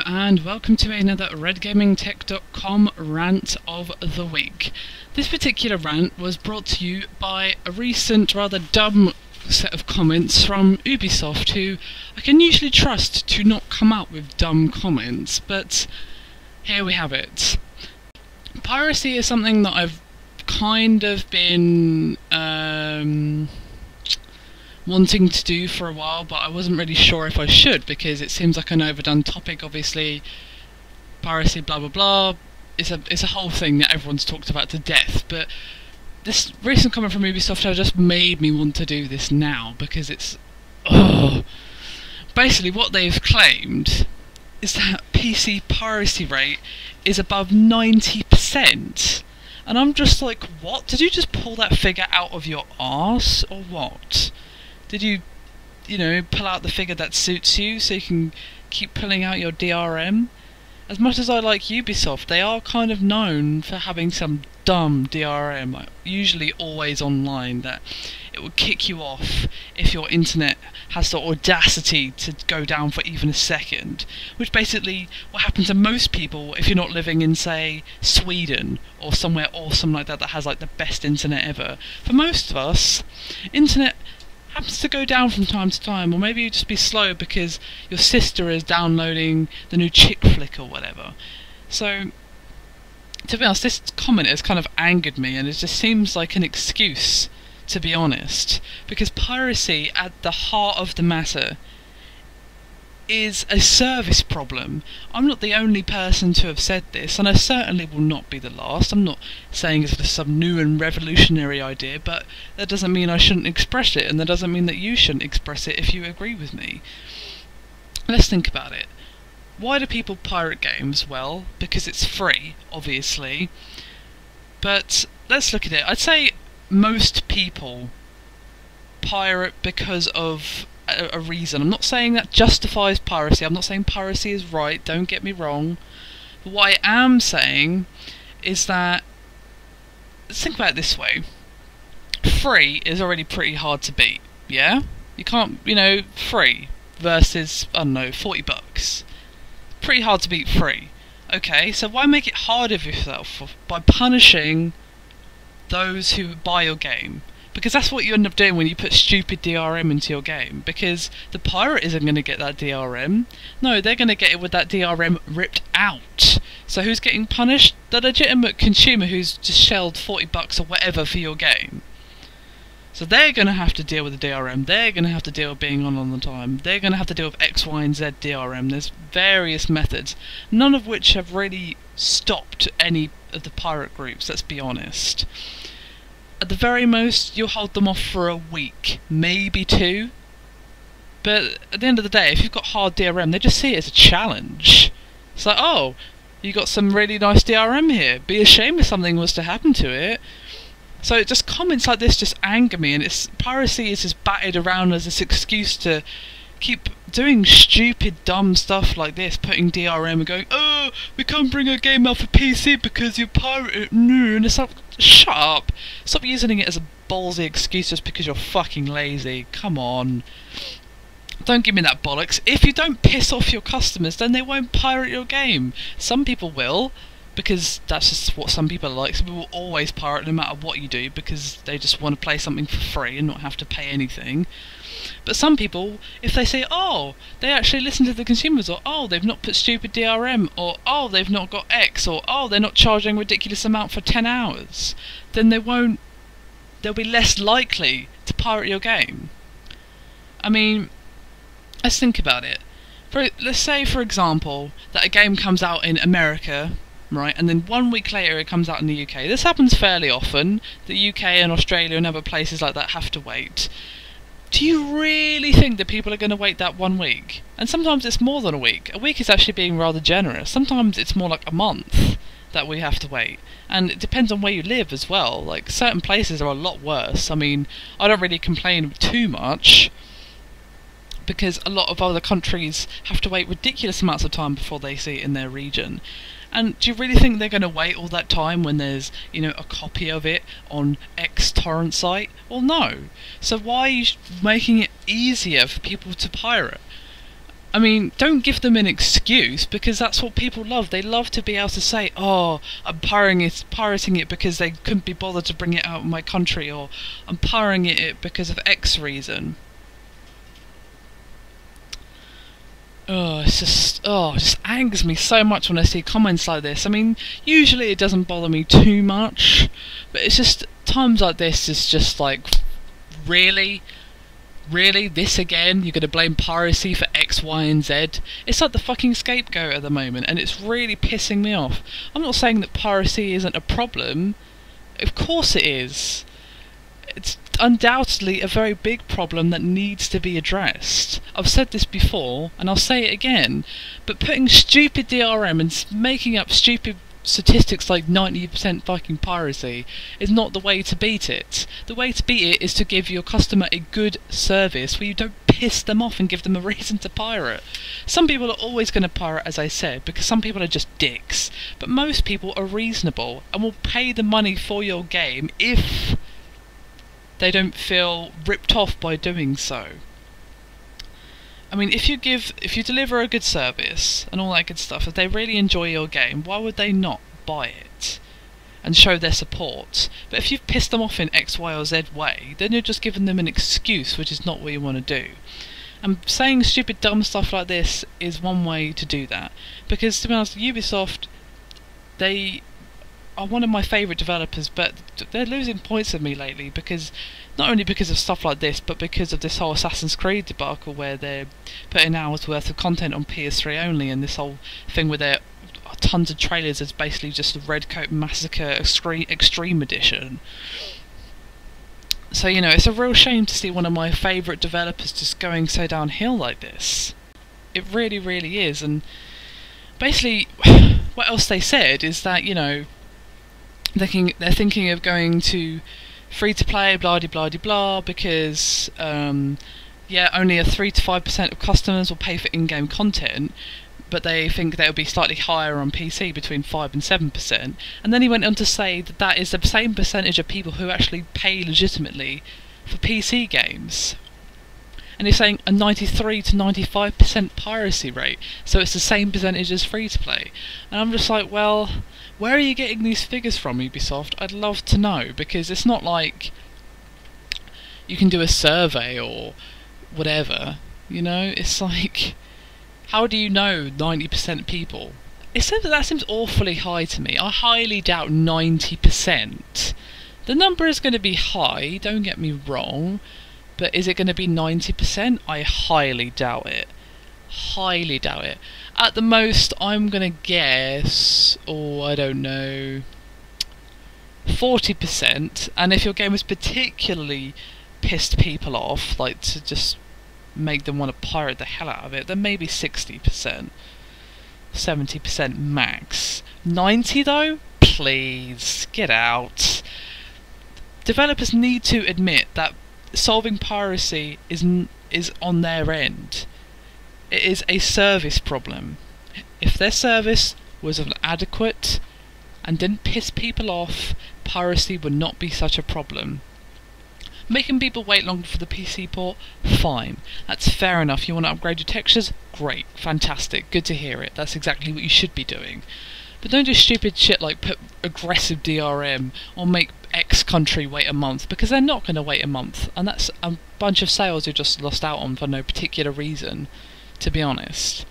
Hello and welcome to another RedGamingTech.com rant of the week. This particular rant was brought to you by a recent rather dumb set of comments from Ubisoft, who I can usually trust to not come up with dumb comments, but here we have it. Piracy is something that I've kind of been wanting to do for a while, but I wasn't really sure if I should, because it seems like an overdone topic. Obviously, piracy, blah blah blah, it's a whole thing that everyone's talked about to death, but this recent comment from Ubisoft has just made me want to do this now, because it's... Basically what they've claimed is that PC piracy rate is above 90%. And I'm just like, what? Did you just pull that figure out of your arse, or what? Did you pull out the figure that suits you so you can keep pulling out your DRM? As much as I like Ubisoft, they are kind of known for having some dumb DRM, usually always online, that it will kick you off if your internet has the audacity to go down for even a second, which basically what happens to most people if you're not living in, say, Sweden or somewhere awesome like that that has like the best internet ever. For most of us, internet happens to go down from time to time, or maybe you just be slow because your sister is downloading the new chick flick or whatever. So, to be honest, this comment has kind of angered me, and it just seems like an excuse, to be honest, because piracy, at the heart of the matter, is a service problem. I'm not the only person to have said this, and I certainly will not be the last. I'm not saying it's some new and revolutionary idea, but that doesn't mean I shouldn't express it, and that doesn't mean that you shouldn't express it if you agree with me. Let's think about it. Why do people pirate games? Well, because it's free, obviously. But let's look at it. I'd say most people pirate because of a reason. I'm not saying that justifies piracy. I'm not saying piracy is right, don't get me wrong. But what I am saying is that, let's think about it this way. Free is already pretty hard to beat, yeah? You can't, free versus, I don't know, 40 bucks. Pretty hard to beat free. Okay, so why make it harder for yourself by punishing those who buy your game? Because that's what you end up doing when you put stupid DRM into your game. Because the pirate isn't going to get that DRM. No, they're going to get it with that DRM ripped out. So who's getting punished? The legitimate consumer who's just shelled 40 bucks or whatever for your game. So they're going to have to deal with the DRM. They're going to have to deal with being on the time. They're going to have to deal with X, Y, and Z DRM. There's various methods, none of which have really stopped any of the pirate groups, let's be honest. At the very most, you'll hold them off for a week, maybe two. But at the end of the day, if you've got hard DRM, they just see it as a challenge. It's like, oh, you got some really nice DRM here. Be ashamed if something was to happen to it. So just comments like this just anger me, and piracy is just batted around as this excuse to keep doing stupid, dumb stuff like this, putting DRM and going, oh, we can't bring a game out for PC because you pirated. No, and it's like, shut up. Stop using it as a ballsy excuse just because you're fucking lazy. Come on. Don't give me that bollocks. If you don't piss off your customers, then they won't pirate your game. Some people will, because that's just what some people are like. Some people will always pirate no matter what you do, because they just want to play something for free and not have to pay anything. But some people, if they say, oh, they actually listen to the consumers, or oh, they've not put stupid DRM, or oh, they've not got X, or oh, they're not charging a ridiculous amount for 10 hours, then they'll be less likely to pirate your game. I mean, let's think about it. Let's say, for example, that a game comes out in America, right, and then 1 week later it comes out in the UK. This happens fairly often. The UK and Australia and other places like that have to wait. Do you really think that people are going to wait that 1 week? And sometimes it's more than a week. A week is actually being rather generous. Sometimes it's more like a month that we have to wait. And it depends on where you live as well. Like, certain places are a lot worse. I mean, I don't really complain too much, because a lot of other countries have to wait ridiculous amounts of time before they see it in their region. And do you really think they're going to wait all that time when there's, a copy of it on X torrent site? Well, no. So why are you making it easier for people to pirate? I mean, don't give them an excuse, because that's what people love. They love to be able to say, oh, I'm pirating it because they couldn't be bothered to bring it out of my country, or I'm pirating it because of X reason. Oh, it just angers me so much when I see comments like this. I mean, usually it doesn't bother me too much, but it's just times like this is just like, really? Really? This again? You're going to blame piracy for X, Y and Z? It's like the fucking scapegoat at the moment, and it's really pissing me off. I'm not saying that piracy isn't a problem. Of course it is. It's undoubtedly a very big problem that needs to be addressed. I've said this before, and I'll say it again, but putting stupid DRM and making up stupid statistics like 90% fucking piracy is not the way to beat it. The way to beat it is to give your customer a good service where you don't piss them off and give them a reason to pirate. Some people are always going to pirate, as I said, because some people are just dicks, but most people are reasonable and will pay the money for your game if they don't feel ripped off by doing so. I mean, if you deliver a good service and all that good stuff, if they really enjoy your game, why would they not buy it and show their support? But if you've pissed them off in X, Y or Z way, then you're just giving them an excuse, which is not what you want to do. And saying stupid dumb stuff like this is one way to do that, because to be honest, Ubisoft, they are one of my favourite developers, but they're losing points with me lately, because not only because of stuff like this, but because of this whole Assassin's Creed debacle where they're putting hours worth of content on PS3 only, and this whole thing where there are tons of trailers is basically just the Redcoat Massacre Extreme Edition. So, you know, it's a real shame to see one of my favourite developers just going so downhill like this. It really, really is. And basically, what else they said is that, you know, they're thinking of going to free-to-play, blah-de-blah-de-blah, because, yeah, only a 3 to 5% of customers will pay for in-game content, but they think they'll be slightly higher on PC, between 5 and 7%. And then he went on to say that that is the same percentage of people who actually pay legitimately for PC games. And he's saying a 93 to 95% piracy rate, so it's the same percentage as free-to-play. And I'm just like, well, where are you getting these figures from, Ubisoft? I'd love to know, because it's not like you can do a survey or whatever, you know? It's like, how do you know 90% of people? That seems awfully high to me. I highly doubt 90%. The number is going to be high, don't get me wrong, but is it going to be 90%? I highly doubt it. Highly doubt it. At the most, I'm going to guess, I don't know, 40%. And if your game has particularly pissed people off, like to just make them want to pirate the hell out of it, then maybe 60%. 70% max. 90 though? Please, get out. Developers need to admit that solving piracy is on their end. It is a service problem. If their service was adequate and didn't piss people off, piracy would not be such a problem. Making people wait longer for the PC port? Fine. That's fair enough. You want to upgrade your textures? Great. Fantastic. Good to hear it. That's exactly what you should be doing. But don't do stupid shit like put aggressive DRM or make X country wait a month, because they're not going to wait a month, and that's a bunch of sales you just lost out on for no particular reason, to be honest.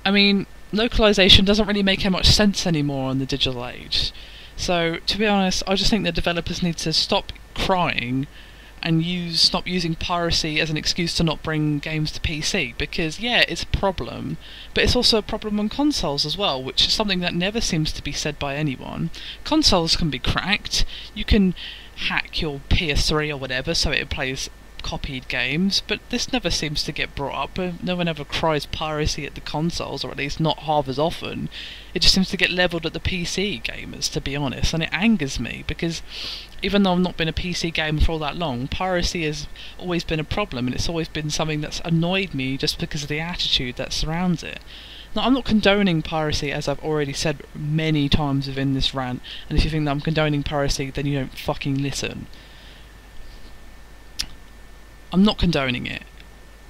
I mean, localization doesn't really make much sense anymore in the digital age. So, to be honest, I just think that developers need to stop crying and stop using piracy as an excuse to not bring games to PC, because yeah, it's a problem, but it's also a problem on consoles as well, which is something that never seems to be said by anyone. Consoles can be cracked. You can hack your PS3 or whatever so it plays copied games, but this never seems to get brought up. No one ever cries piracy at the consoles, or at least not half as often. It just seems to get levelled at the PC gamers, to be honest, and it angers me, because even though I've not been a PC gamer for all that long, piracy has always been a problem, and it's always been something that's annoyed me just because of the attitude that surrounds it. Now, I'm not condoning piracy, as I've already said many times within this rant, and if you think that I'm condoning piracy, then you don't fucking listen. I'm not condoning it.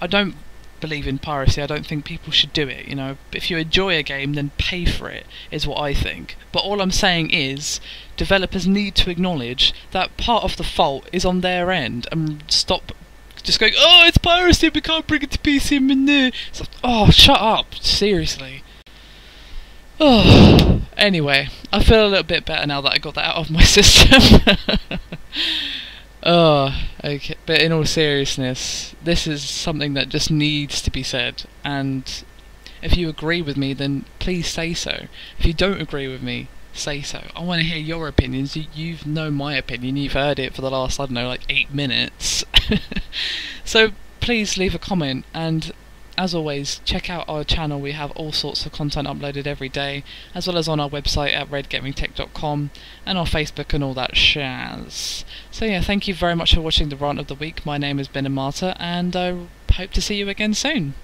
I don't believe in piracy. I don't think people should do it. You know, if you enjoy a game, then pay for it, is what I think. But all I'm saying is, developers need to acknowledge that part of the fault is on their end and stop just going, oh, it's piracy, we can't bring it to PC. It's like, oh, shut up, seriously. Oh, anyway, I feel a little bit better now that I got that out of my system. Oh, okay. But in all seriousness, this is something that just needs to be said. And if you agree with me, then please say so. If you don't agree with me, say so. I want to hear your opinions. You've known my opinion. You've heard it for the last, I don't know, like 8 minutes. So please leave a comment. And as always, check out our channel. We have all sorts of content uploaded every day, as well as on our website at RedGamingTech.com and our Facebook and all that shaz. So yeah, thank you very much for watching the Rant of the Week. My name has been Amata, and I hope to see you again soon.